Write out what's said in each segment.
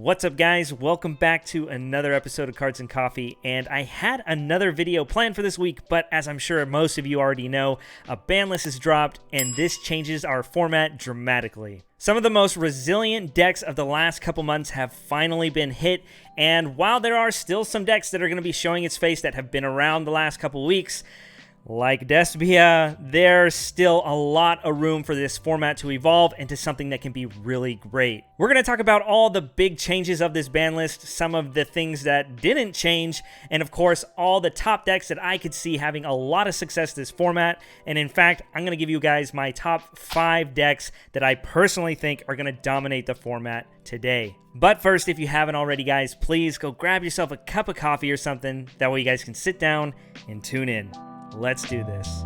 What's up, guys? Welcome back to another episode of Cards and Coffee, and I had another video planned for this week, but as I'm sure most of you already know, a ban list is dropped, and this changes our format dramatically. Some of the most resilient decks of the last couple months have finally been hit, and while there are still some decks that are going to be showing its face that have been around the last couple weeks, like Despia, there's still a lot of room for this format to evolve into something that can be really great. We're going to talk about all the big changes of this ban list, some of the things that didn't change, and of course, all the top decks that I could see having a lot of success this format. And in fact, I'm going to give you guys my top 5 decks that I personally think are going to dominate the format today. But first, if you haven't already, guys, please go grab yourself a cup of coffee or something. That way you guys can sit down and tune in. Let's do this.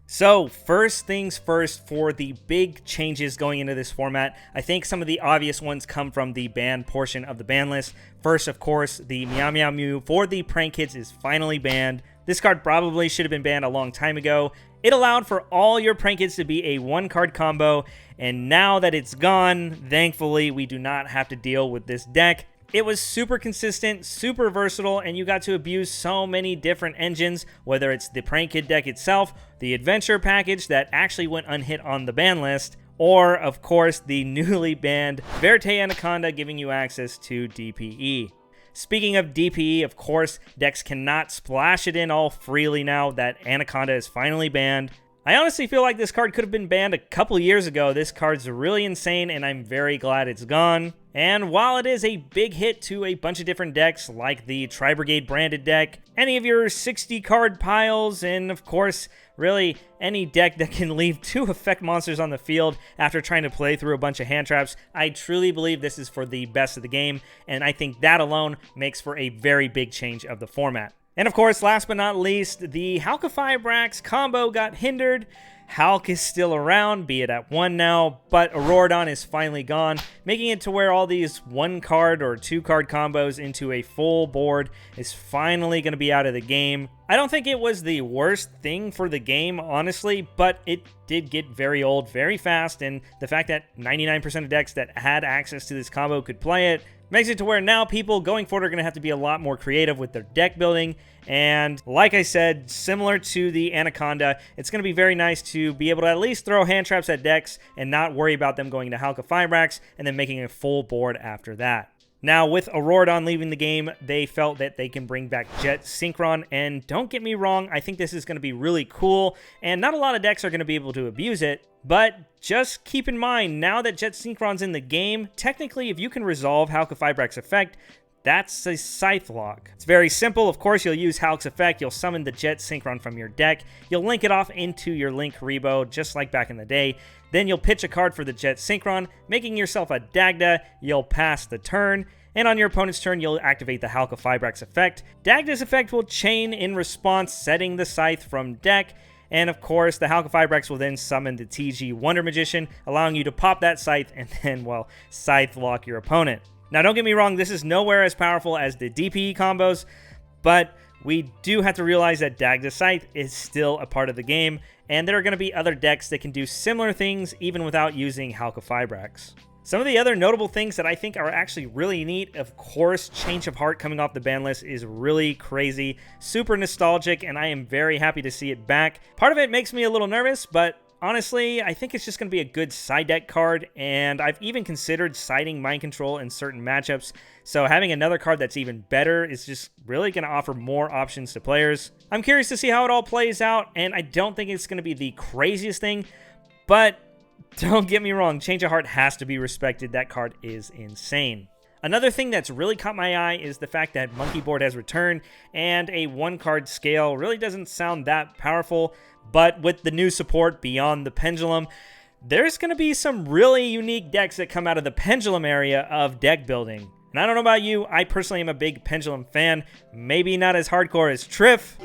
So first things first, for the big changes going into this format, I think some of the obvious ones come from the banned portion of the ban list. First, of course, the Meow Meow Mew for the prank kids is finally banned. This card probably should have been banned a long time ago. It allowed for all your prank kids to be a one-card combo, and now that it's gone, thankfully, we do not have to deal with this deck. It was super consistent, super versatile, and you got to abuse so many different engines, whether it's the Prank Kid deck itself, the Adventure package that actually went unhit on the ban list, or, of course, the newly banned Verte Anaconda giving you access to DPE. Speaking of DPE, of course, decks cannot splash it in all freely now that Anaconda is finally banned. I honestly feel like this card could have been banned a couple years ago. This card's really insane, and I'm very glad it's gone. And while it is a big hit to a bunch of different decks, like the Tri-Brigade branded deck, any of your 60-card piles, and of course, really any deck that can leave 2 effect monsters on the field after trying to play through a bunch of hand traps, I truly believe this is for the best of the game, and I think that alone makes for a very big change of the format. And of course, last but not least, the Halka-Fibrax combo got hindered. Hulk is still around, be it at 1 now, but Auroradon is finally gone, making it to where all these 1-card or 2-card combos into a full board is finally going to be out of the game. I don't think it was the worst thing for the game, honestly, but it did get very old very fast, and the fact that 99% of decks that had access to this combo could play it makes it to where now people going forward are going to have to be a lot more creative with their deck building. And like I said, similar to the Anaconda, it's going to be very nice to be able to at least throw hand traps at decks and not worry about them going to Halka-Fibrax and then making a full board after that. Now, with Auroradon leaving the game, they felt that they can bring back Jet Synchron, and don't get me wrong, I think this is going to be really cool, and not a lot of decks are going to be able to abuse it, but just keep in mind, now that Jet Synchron's in the game, technically, if you can resolve Halka-Fibrax effect, that's a Scythe lock. It's very simple. Of course, you'll use Hulk's effect. You'll summon the Jet Synchron from your deck. You'll link it off into your Link Rebo, just like back in the day. Then you'll pitch a card for the Jet Synchron, making yourself a Dagda. You'll pass the turn, and on your opponent's turn, you'll activate the Halka-Fibrax effect. Dagda's effect will chain in response, setting the Scythe from deck. And of course, the Halka-Fibrax will then summon the TG Wonder Magician, allowing you to pop that Scythe and then, well, Scythe lock your opponent. Now, don't get me wrong, this is nowhere as powerful as the DPE combos, but we do have to realize that Dagda Scythe is still a part of the game, and there are going to be other decks that can do similar things even without using Halka-Fibrax. Some of the other notable things that I think are actually really neat, of course, Change of Heart coming off the ban list is really crazy, super nostalgic, and I am very happy to see it back. Part of it makes me a little nervous, but honestly, I think it's just going to be a good side deck card, and I've even considered siding Mind Control in certain matchups, so having another card that's even better is just really going to offer more options to players. I'm curious to see how it all plays out, and I don't think it's going to be the craziest thing, but don't get me wrong, Change of Heart has to be respected. That card is insane. Another thing that's really caught my eye is the fact that Monkey Board has returned, and a one-card scale really doesn't sound that powerful, but with the new support beyond the Pendulum, there's going to be some really unique decks that come out of the Pendulum area of deck building. And I don't know about you, I personally am a big Pendulum fan, maybe not as hardcore as Triff.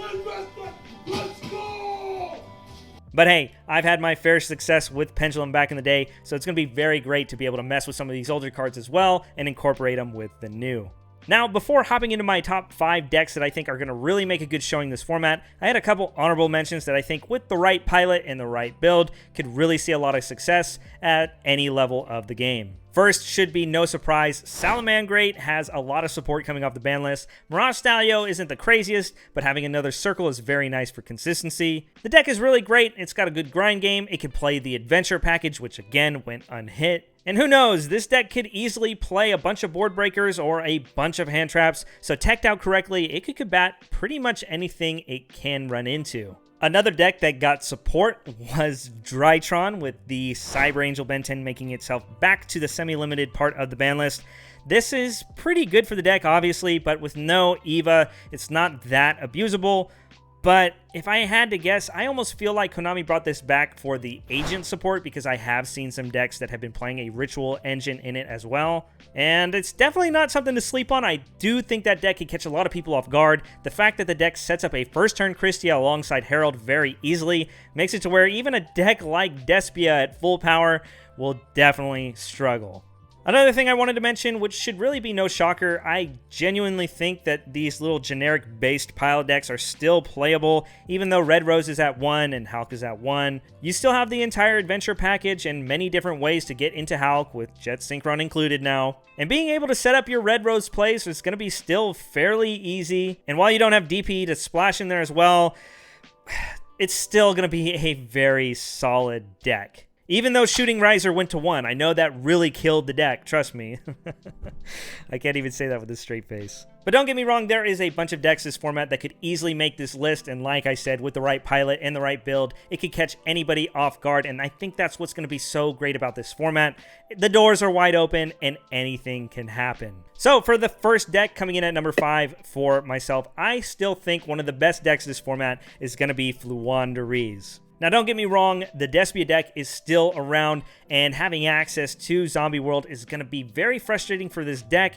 But hey, I've had my fair success with Pendulum back in the day, so it's going to be very great to be able to mess with some of these older cards as well and incorporate them with the new. Now, before hopping into my top 5 decks that I think are going to really make a good showing this format, I had a couple honorable mentions that I think with the right pilot and the right build could really see a lot of success at any level of the game. First, should be no surprise, Salamangreat has a lot of support coming off the ban list. Mirage Stalio isn't the craziest, but having another circle is very nice for consistency. The deck is really great, it's got a good grind game, it can play the adventure package, which again went unhit. And who knows, this deck could easily play a bunch of board breakers or a bunch of hand traps, so teched out correctly, it could combat pretty much anything it can run into. Another deck that got support was Drytron, with the Cyber Angel Ben 10 making itself back to the semi-limited part of the ban list. This is pretty good for the deck, obviously, but with no Eva, it's not that abusable. But if I had to guess, I almost feel like Konami brought this back for the agent support, because I have seen some decks that have been playing a ritual engine in it as well. And it's definitely not something to sleep on. I do think that deck could catch a lot of people off guard. The fact that the deck sets up a first turn Christia alongside Herald very easily makes it to where even a deck like Despia at full power will definitely struggle. Another thing I wanted to mention, which should really be no shocker, I genuinely think that these little generic-based pile decks are still playable, even though Red Rose is at 1 and Hulk is at 1. You still have the entire adventure package and many different ways to get into Hulk, with Jet Synchron included now. And being able to set up your Red Rose plays is going to be still fairly easy, and while you don't have DP to splash in there as well, it's still going to be a very solid deck. Even though Shooting Riser went to 1, I know that really killed the deck, trust me. I can't even say that with a straight face. But don't get me wrong, there is a bunch of decks this format that could easily make this list, and like I said, with the right pilot and the right build, it could catch anybody off guard, and I think that's what's going to be so great about this format. The doors are wide open, and anything can happen. So for the first deck coming in at number 5 for myself, I still think one of the best decks of this format is going to be Fluandereeze. Now, don't get me wrong, the Despia deck is still around, and having access to Zombie World is going to be very frustrating for this deck,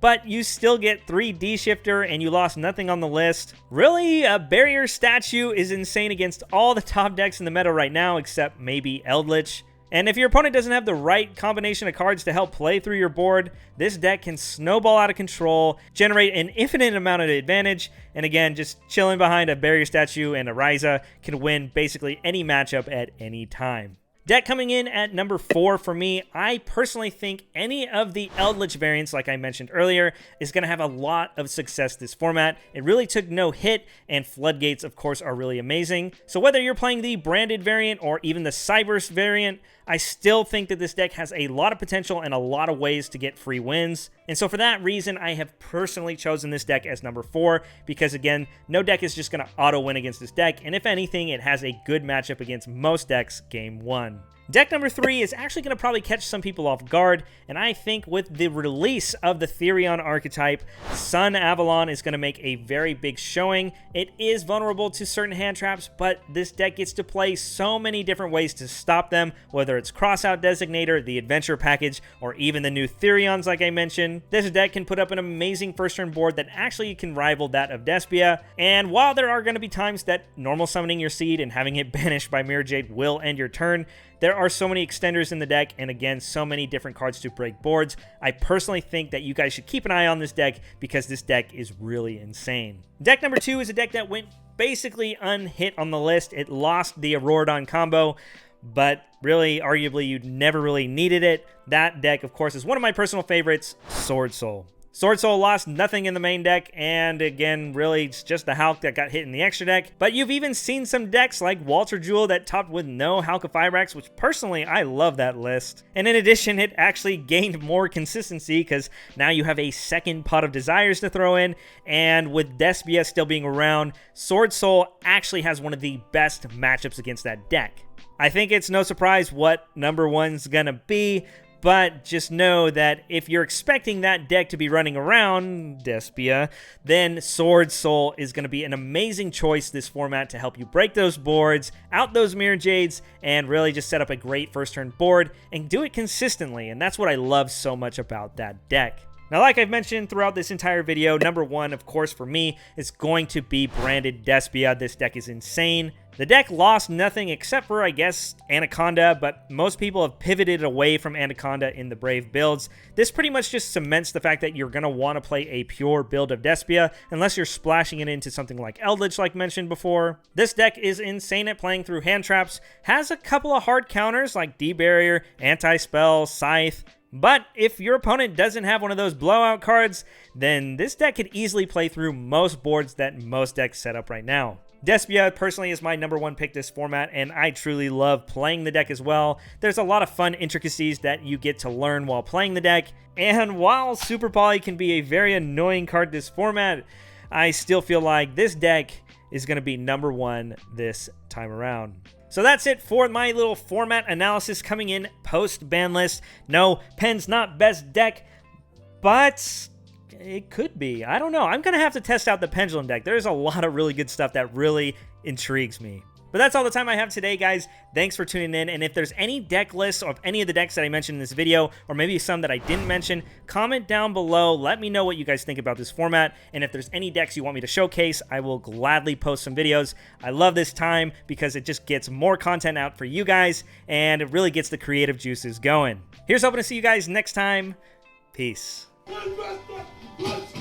but you still get 3 D-Shifter, and you lost nothing on the list. Really, a Barrier Statue is insane against all the top decks in the meta right now, except maybe Eldritch. And if your opponent doesn't have the right combination of cards to help play through your board, this deck can snowball out of control, generate an infinite amount of advantage, and again, just chilling behind a Barrier Statue and a Ryza can win basically any matchup at any time. Deck coming in at number 4 for me, I personally think any of the Eldritch variants, like I mentioned earlier, is going to have a lot of success this format. It really took no hit, and Floodgates, of course, are really amazing. So whether you're playing the branded variant or even the Cyberse variant, I still think that this deck has a lot of potential and a lot of ways to get free wins. And so for that reason, I have personally chosen this deck as number 4, because again, no deck is just going to auto-win against this deck, and if anything, it has a good matchup against most decks game 1. Deck number 3 is actually going to probably catch some people off guard, and I think with the release of the Therion archetype, Sun Avalon is going to make a very big showing. It is vulnerable to certain hand traps, but this deck gets to play so many different ways to stop them, whether it's Crossout Designator, the Adventure Package, or even the new Therions like I mentioned. This deck can put up an amazing first turn board that actually can rival that of Despia, and while there are going to be times that normal summoning your Seed and having it banished by Mirror Jade will end your turn, there are so many extenders in the deck, and again, so many different cards to break boards. I personally think that you guys should keep an eye on this deck, because this deck is really insane. Deck number 2 is a deck that went basically unhit on the list. It lost the Auroradon combo, but really, arguably, you never really needed it. That deck, of course, is one of my personal favorites, Sword Soul. Sword Soul lost nothing in the main deck, and again, really, it's just the Hulk that got hit in the extra deck. But you've even seen some decks like Walter Jewel that topped with no Halka-Fibrax, which personally, I love that list. And in addition, it actually gained more consistency because now you have a second Pot of Desires to throw in, and with Despia still being around, Sword Soul actually has one of the best matchups against that deck. I think it's no surprise what number one's gonna be, but just know that if you're expecting that deck to be running around Despia, then Sword Soul is going to be an amazing choice this format to help you break those boards, out those Mirror Jades, and really just set up a great first turn board and do it consistently. And that's what I love so much about that deck. Now, like I've mentioned throughout this entire video, number one, of course, for me, is going to be branded Despia. This deck is insane. The deck lost nothing except for, I guess, Anaconda, but most people have pivoted away from Anaconda in the Brave builds. This pretty much just cements the fact that you're going to want to play a pure build of Despia, unless you're splashing it into something like Eldritch, like mentioned before. This deck is insane at playing through hand traps, has a couple of hard counters like D-Barrier, Anti-Spell, Scythe, but if your opponent doesn't have one of those blowout cards, then this deck could easily play through most boards that most decks set up right now. Despia personally is my number one pick this format, and I truly love playing the deck as well. There's a lot of fun intricacies that you get to learn while playing the deck, and while Super Poly can be a very annoying card this format, I still feel like this deck is going to be number one this time around. So that's it for my little format analysis coming in post-ban list. No, Pen's not best deck, but it could be. I don't know. I'm going to have to test out the Pendulum deck. There's a lot of really good stuff that really intrigues me. But that's all the time I have today, guys. Thanks for tuning in. And if there's any deck lists of any of the decks that I mentioned in this video, or maybe some that I didn't mention, comment down below. Let me know what you guys think about this format. And if there's any decks you want me to showcase, I will gladly post some videos. I love this time because it just gets more content out for you guys, and it really gets the creative juices going. Here's hoping to see you guys next time. Peace. Let's